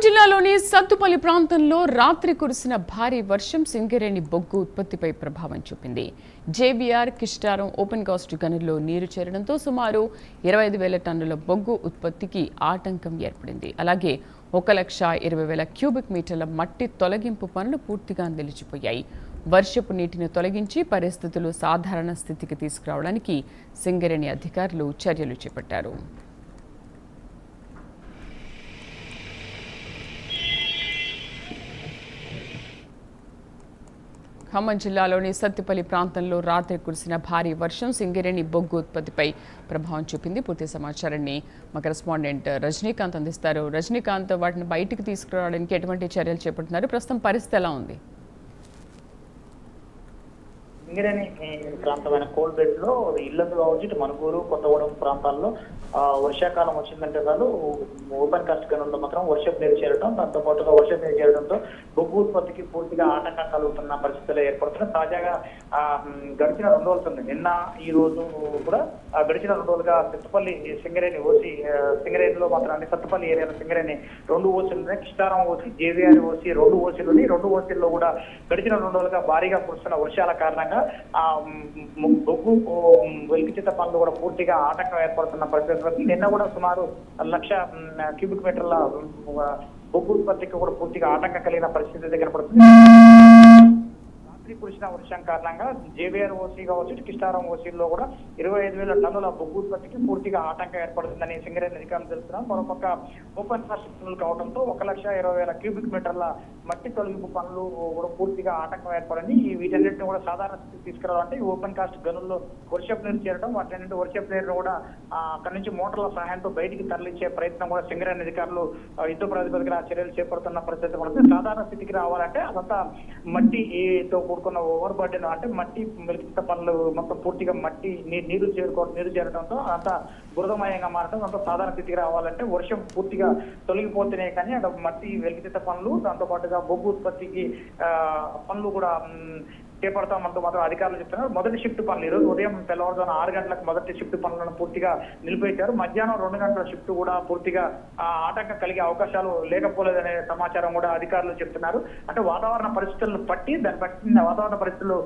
జిల్లాలోని సత్తుపల్లి ప్రాంతంలో రాత్రి కురిసిన భారీ వర్షం సింగరేణి బొగ్గు ఉత్పత్తిపై ప్రభావం చూపింది. జేబీఆర్ కిస్టారం ఓపెన్ కాస్ట్ గనుల్లో నీరు చేరడంతో సుమారు 25,000 టన్నుల బొగ్గు ఉత్పత్తికి ఆటంకం ఏర్పడింది. అలాగే 1,20,000 క్యూబిక్ మీటర్ల మట్టి తొలగింపు పనులు పూర్తిగా నిలిచిపోయాయి. వర్షపు నీటిని తొలగించి పరిస్థితులు సాధారణ స్థితికి తీసుకురావడానికి సింగరేణి అధికారులు చర్యలు చేపట్టారు. ఖమ్మం జిల్లాలోని సత్తుపల్లి ప్రాంతంలో రాత్రి కురిసిన భారీ వర్షం సింగరేణి బొగ్గు ఉత్పత్తిపై ప్రభావం చూపింది. పూర్తి సమాచారాన్ని మా కరెస్పాండెంట్ రజనీకాంత్ అందిస్తారు. రజనీకాంత్, వాటిని బయటికి తీసుకురావడానికి ఎటువంటి చర్యలు చేపడుతున్నారు? ప్రస్తుతం పరిస్థితి ఎలా ఉంది? సింగరేణి ప్రాంతమైన కోల్ బెల్ట్ లో ఇళ్లకు కావచ్చు, ఇటు మనుగూరు, కొత్తగూడెం ప్రాంతాల్లో వర్షాకాలం వచ్చిందంటే చాలు ఓపెన్ కాస్ట్ గనుల్లో మాత్రం వర్షపు నీరు చేరడం, దాంతో పాటుగా వర్షపు నీరు చేరడంతో బొగ్గు ఉత్పత్తికి పూర్తిగా ఆటంకం కలుగుతున్న పరిస్థితులు ఏర్పడుతున్నాయి. తాజాగా గడిచిన 2 రోజులు నిన్న ఈ రోజు కూడా గడిచిన 2 రోజులుగా సత్తుపల్లి సింగరేణి ఓసి సింగరేణిలో మాత్రం అంటే సత్తుపల్లి ఏరియాలో సింగరేణి 2 ఓసీలు ఉన్నాయి. కిస్టారం ఓసి, జేవీఆర్ ఓసి 2 ఓసీలు ఉన్నాయి. 2 ఓసీల్లో కూడా గడిచిన 2 రోజులుగా భారీగా కురుస్తున్న వర్షాల కారణంగా బొగ్గు వెలికిచిత పనులు కూడా పూర్తిగా ఆటంకం ఏర్పడుతున్న పరిస్థితి. నిన్న కూడా సుమారు 1,00,000 క్యూబిక్ మీటర్ల బొగ్గు ఉత్పత్తికి కూడా పూర్తిగా ఆటంకం కలిగిన పరిస్థితి కనపడుతుంది. కురిసిన వర్షం కారణంగా జేబీఆర్ ఓసీ కావచ్చు, కిస్టారం ఓసీల్లో కూడా 25,000 టన్నుల బొగ్గు ఉత్పత్తికి పూర్తిగా ఆటంకం ఏర్పడుతుందని సింగరేణి అధికారులు తెలుస్తున్నారు. మరోపక్క ఓపెన్ కాస్ట్ పనులు కావడంతో 1,20,000 క్యూబిక్ మీటర్ల మట్టి తొలగింపు పనులు కూడా పూర్తిగా ఆటంకం ఏర్పడింది. వీటన్నింటిని కూడా సాధారణ స్థితికి తీసుకురావాలంటే ఈ ఓపెన్ కాస్ట్ గనుల్లో వర్షపు నీరు చేరడం, వాటి వర్షపు నీరును కూడా అక్కడి నుంచి మోటార్ల సహాయంతో బయటికి తరలించే ప్రయత్నం కూడా సింగరేణి అధికారులు యుద్ధ ప్రాతిపదికన చర్యలు చేపడుతున్న పరిస్థితి పడుతుంది. సాధారణ స్థితికి రావాలంటే అదంతా మట్టితో కూడుకున్న ఓవర్ బర్డెన్ అంటే మట్టి వెలికిత పనులు మొత్తం పూర్తిగా మట్టి నీరు చేరడంతో అంతా బురదమయంగా మారడం, అంత సాధారణ స్థితికి రావాలంటే వర్షం పూర్తిగా తొలగిపోతున్నాయి. కానీ అక్కడ మట్టి వెలికిత పనులు, దాంతో పాటుగా బొగ్గు ఉత్పత్తికి పనులు కూడా చేపడతామంటూ మాత్రం అధికారులు చెప్తున్నారు. మొదటి షిఫ్ట్ పనులు ఈరోజు ఉదయం తెల్లవారుజామున 6 గంటలకు మొదటి షిఫ్ట్ పనులను పూర్తిగా నిలిపివేశారు. మధ్యాహ్నం 2 గంటల షిఫ్ట్ కూడా పూర్తిగా ఆటంకం కలిగే అవకాశాలు లేకపోలేదనే సమాచారం కూడా అధికారులు చెప్తున్నారు. అంటే వాతావరణ పరిస్థితులను బట్టి దాన్ని బట్టి వాతావరణ పరిస్థితులు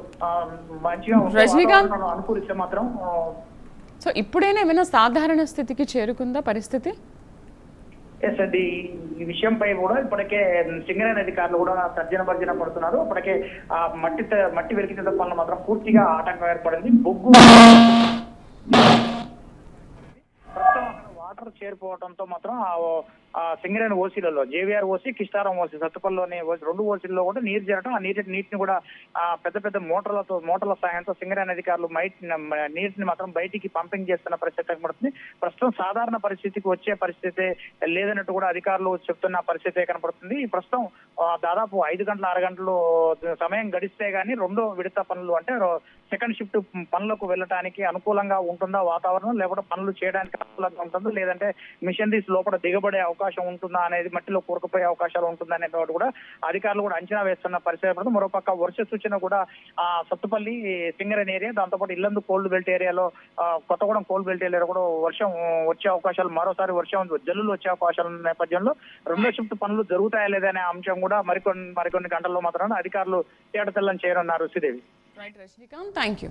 మంచిగా అనుకూలిస్తే మాత్రం సో ఇప్పుడైనా ఏమైనా సాధారణ స్థితికి చేరుకుందా పరిస్థితి? ఎస్ అండి, ఈ విషయంపై కూడా ఇప్పటికే సింగరేణి అధికారులు కూడా తర్జన భర్జన పడుతున్నారు. ఇప్పటికే మట్టి వెలికిత పనులు మాత్రం పూర్తిగా ఆటంకం ఏర్పడింది. బొగ్గు ప్రస్తుతం వాటర్ చేరిపోవడంతో మాత్రం సింగరేణి ఓసీలలో జేవీఆర్ ఓసీ, కిస్టారం ఓసీ, సత్తుపల్లిలోని 2 ఓసీల్లో కూడా నీరు చేరడం, ఆ నీటిని కూడా పెద్ద పెద్ద మోటార్ల సహాయంతో సింగరేణి అధికారులు నీటిని మాత్రం బయటికి పంపింగ్ చేస్తున్న పరిస్థితి కనబడుతుంది. ప్రస్తుతం సాధారణ పరిస్థితికి వచ్చే పరిస్థితి లేదన్నట్టు కూడా అధికారులు చెప్తున్న పరిస్థితి కనబడుతుంది. ప్రస్తుతం దాదాపు 5 గంటల 6 గంటలు సమయం గడిస్తే గానీ 2వ విడత పనులు అంటే సెకండ్ షిఫ్ట్ పనులకు వెళ్ళటానికి అనుకూలంగా ఉంటుందా వాతావరణం, లేకపోతే పనులు చేయడానికి అనుకూలంగా ఉంటుందో, లేదంటే మిషనరీస్ లోపల దిగబడే అవకాశం ఉంటుందా అనేది, మట్టిలో కూరుకుపోయే అవకాశాలు ఉంటుందా అనే కూడా అధికారులు కూడా అంచనా వేస్తున్న పరిస్థితి. మరోపక్క వర్ష సూచన కూడా సత్తుపల్లి సింగరేణి ఏరియా, దాంతోపాటు ఇల్లందు కోల్డ్ బెల్ట్ ఏరియాలో, కొత్తగూడెం కోల్డ్ బెల్ట్ ఏరియాలో కూడా వర్షం వచ్చే అవకాశాలు, మరోసారి వర్షం జల్లులు వచ్చే అవకాశాలు ఉన్న నేపథ్యంలో 2వ షిఫ్ట్ పనులు జరుగుతాయా లేదనే అంశం కూడా మరికొన్ని గంటల్లో మాత్రం అధికారులు తేటతెల్లం చేయనున్నారు. Sridevi. Right Rajinikanth, thank you.